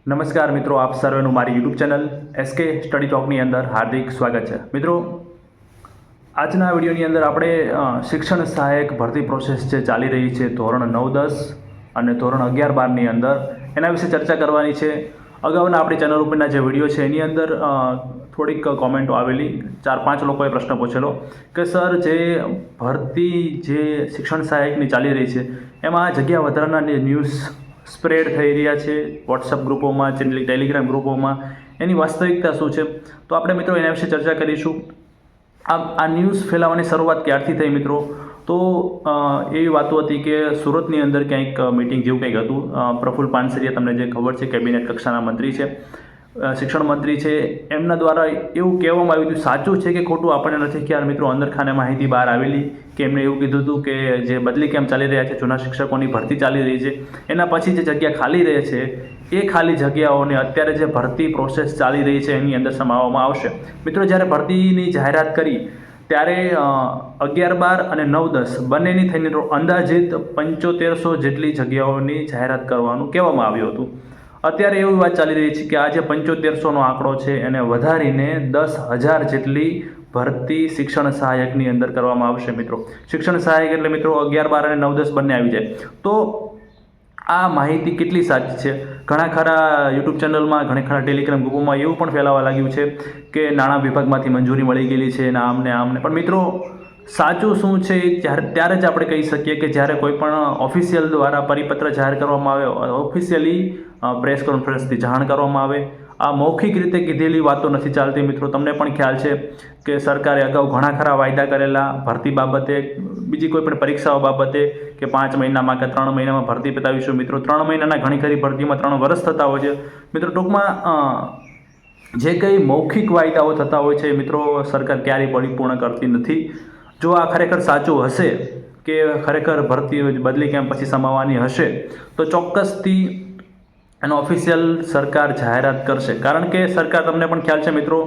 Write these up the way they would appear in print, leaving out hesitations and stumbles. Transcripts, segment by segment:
નમસ્કાર મિત્રો, આપ સર્વેનું મારી યુટ્યુબ ચેનલ એસકે સ્ટડી ટોકની અંદર હાર્દિક સ્વાગત છે। મિત્રો, આજના વિડીયોની અંદર આપણે શિક્ષણ સહાયક ભરતી પ્રોસેસ જે ચાલી રહી છે ધોરણ 9-10 અને ધોરણ 11-12ની અંદર એના વિશે ચર્ચા કરવાની છે। અગાઉના આપણી ચેનલ ઉપરના જે વિડીયો છે એની અંદર થોડીક કોમેન્ટો આવેલી, 4-5 લોકોએ પ્રશ્ન પૂછેલો કે સર જે ભરતી જે શિક્ષણ સહાયકની ચાલી રહી છે એમાં જગ્યા વધારાના ન્યૂઝ સ્પ્રેડ થઈ રહ્યા છે વોટ્સઅપ ગ્રુપોમાં, ટેલિગ્રામ ગ્રુપોમાં, એની વાસ્તવિકતા શું છે? તો આપણે મિત્રો એના વિશે ચર્ચા કરીશું। આ ન્યૂઝ ફેલાવવાની શરૂઆત ક્યારથી થઈ મિત્રો? તો એવી વાતો હતી કે સુરતની અંદર ક્યાંક મિટિંગ જેવું કંઈક હતું। પ્રફુલ્લ પાનસરિયા, તમને જે ખબર છે, કેબિનેટ કક્ષાના મંત્રી છે, શિક્ષણ મંત્રી છે, એમના દ્વારા એવું કહેવામાં આવ્યું હતું, સાચું છે કે ખોટું આપણને નથી ખ્યાલ મિત્રો, અંદરખાને માહિતી બહાર આવેલી કે એમણે એવું કીધું હતું કે જે બદલી કેમ્પ ચાલી રહ્યા છે, જૂના શિક્ષકોની ભરતી ચાલી રહી છે, એના પછી જે જગ્યા ખાલી રહે છે એ ખાલી જગ્યાઓને અત્યારે જે ભરતી પ્રોસેસ ચાલી રહી છે એની અંદર સમાવવામાં આવશે। મિત્રો, જ્યારે ભરતીની જાહેરાત કરી ત્યારે 11-12 અને 9-10 બંનેની થઈને અંદાજિત 7500 જેટલી જગ્યાઓની જાહેરાત કરવાનું કહેવામાં આવ્યું હતું। અત્યારે એવી વાત ચાલી રહી છે કે આ જે 7500નો આંકડો છે એને વધારીને 10,000 જેટલી ભરતી શિક્ષણ સહાયકની અંદર કરવામાં આવશે મિત્રો। શિક્ષણ સહાયક એટલે મિત્રો 11-12 અને 9-10 બંને આવી જાય। તો આ માહિતી કેટલી સાચી છે? ઘણા ખરા યુટ્યુબ ચેનલમાં, ઘણા ખરા ટેલિગ્રામ ગ્રુપોમાં એવું પણ ફેલાવા લાગ્યું છે કે નાણાં વિભાગમાંથી મંજૂરી મળી ગયેલી છે ને આમને પણ મિત્રો સાચું શું છે ત્યારે જ આપણે કહી શકીએ કે જ્યારે કોઈ પણ ઓફિશિયલ દ્વારા પરિપત્ર જાહેર કરવામાં આવે, ઓફિશિયલી પ્રેસ કોન્ફરન્સથી જાણ કરવામાં આવે। આ મૌખિક રીતે કીધેલી વાતો નથી ચાલતી મિત્રો। તમને પણ ખ્યાલ છે કે સરકારે અગાઉ ઘણા ખરા વાયદા કરેલા ભરતી બાબતે, બીજી કોઈ પણ પરીક્ષાઓ બાબતે કે 5 મહિનામાં કે 3 મહિનામાં ભરતી પતાવીશું મિત્રો। 3 મહિનાના ઘણી ખરી ભરતીમાં 3 વર્ષ થતા હોય છે મિત્રો। ટૂંકમાં જે કંઈ મૌખિક વાયદાઓ થતા હોય છે મિત્રો, સરકાર ક્યારેય પરિપૂર્ણ કરતી નથી। જો આ ખરેખર સાચું હશે કે ખરેખર ભરતી બદલી કેમ પછી સમાવવાની હશે તો ચોક્કસથી એનો ઓફિશિયલ સરકાર જાહેરાત કરશે, કારણ કે સરકાર, તમને પણ ખ્યાલ છે મિત્રો,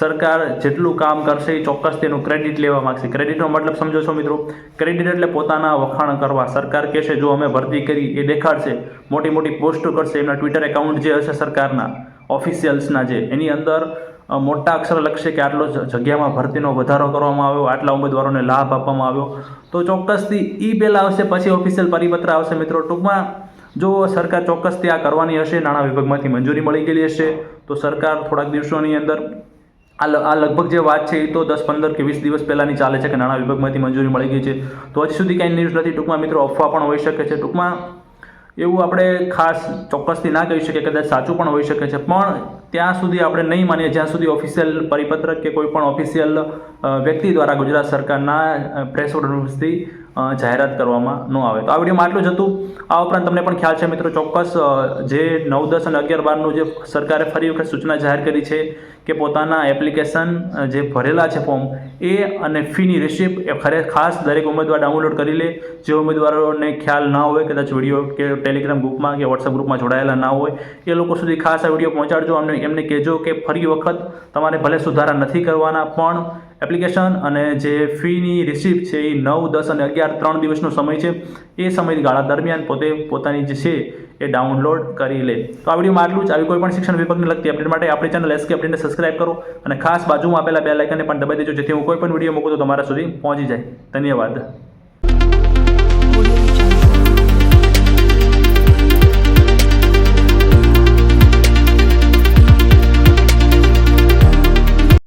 સરકાર જેટલું કામ કરશે એ ચોક્કસ તેનું ક્રેડિટ લેવા માગશે। ક્રેડિટનો મતલબ સમજો છો મિત્રો? ક્રેડિટ એટલે પોતાના વખાણ કરવા। સરકાર કહેશે જો અમે ભરતી કરી એ દેખાડશે, મોટી મોટી પોસ્ટો કરશે, એમના ટ્વિટર એકાઉન્ટ જે હશે સરકારના ઓફિશિયલ્સના જે, એની અંદર મોટા અક્ષર લખશે કે આટલો જગ્યામાં ભરતીનો વધારો કરવામાં આવ્યો, આટલા ઉમેદવારોને લાભ આપવામાં આવ્યો, તો ચોક્કસથી ઈ બિલ આવશે, પછી ઓફિશિયલ પરિપત્ર આવશે મિત્રો। ટૂંકમાં જો સરકાર ચોક્કસથી આ કરવાની હશે, નાણાં વિભાગમાંથી મંજૂરી મળી ગયેલી હશે, તો સરકાર થોડાક દિવસોની અંદર આ લગભગ જે વાત છે એ તો 10, 15 કે 20 દિવસ પહેલાંની ચાલે છે કે નાણાં વિભાગમાંથી મંજૂરી મળી ગઈ છે, તો હજી સુધી કાંઈ ન્યૂઝ નથી। ટૂંકમાં મિત્રો અફવા પણ હોઈ શકે છે। ટૂંકમાં એવું આપણે ખાસ ચોક્કસથી ના કહી શકીએ, કદાચ સાચું પણ હોઈ શકે છે, પણ ત્યાં સુધી આપણે નહીં માનીએ જ્યાં સુધી ઓફિશિયલ પરિપત્ર કે કોઈ પણ ઓફિશિયલ વ્યક્તિ દ્વારા ગુજરાત સરકારના પ્રેસ ઓર્ડરથી જાહેરાત કરવામાં ન આવે। તો આ વિડીયોમાં આટલું જ હતું। આ ઉપરાંત તમને પણ ખ્યાલ છે મિત્રો, ચોક્કસ જે 9, 10 અને 11-12નું જે સરકારે ફરી વખત સૂચના જાહેર કરી છે કે પોતાના એપ્લિકેશન જે ભરેલા છે ફોર્મ એ અને ફીની રિસિપ્ટ એ ખાસ દરેક ઉમેદવાર ડાઉનલોડ કરી લે। જે ઉમેદવારોને ખ્યાલ ના હોય, કદાચ વિડીયો કે ટેલિગ્રામ ગ્રુપમાં કે વોટ્સઅપ ગ્રુપમાં જોડાયેલા ના હોય, એ લોકો સુધી ખાસ આ વિડીયો પહોંચાડજો। એમને કહેજો કે ફરી વખત તમારે ભલે સુધારા નથી કરવાના, પણ એપ્લિકેશન અને જે ફીની રિસિપ્ટ છે એ 9, 10 અને 11 3 દિવસનો સમય છે, એ સમયગાળા દરમિયાન પોતાની જે છે એ ડાઉનલોડ કરી લે। તો આ વિડીયોમાં આટલું જ। આવી કોઈ પણ શિક્ષણ વિભાગને લગતી અપડેટ માટે આપણી ચેનલ એસકે અપડેટને સબસ્ક્રાઇબ કરો અને ખાસ બાજુમાં આપેલા બેલ આઇકનને પણ દબાવી દેજો, જેથી હું કોઈ પણ વિડીયો મૂકું તો તમારા સુધી પહોંચી જાય। ધન્યવાદ।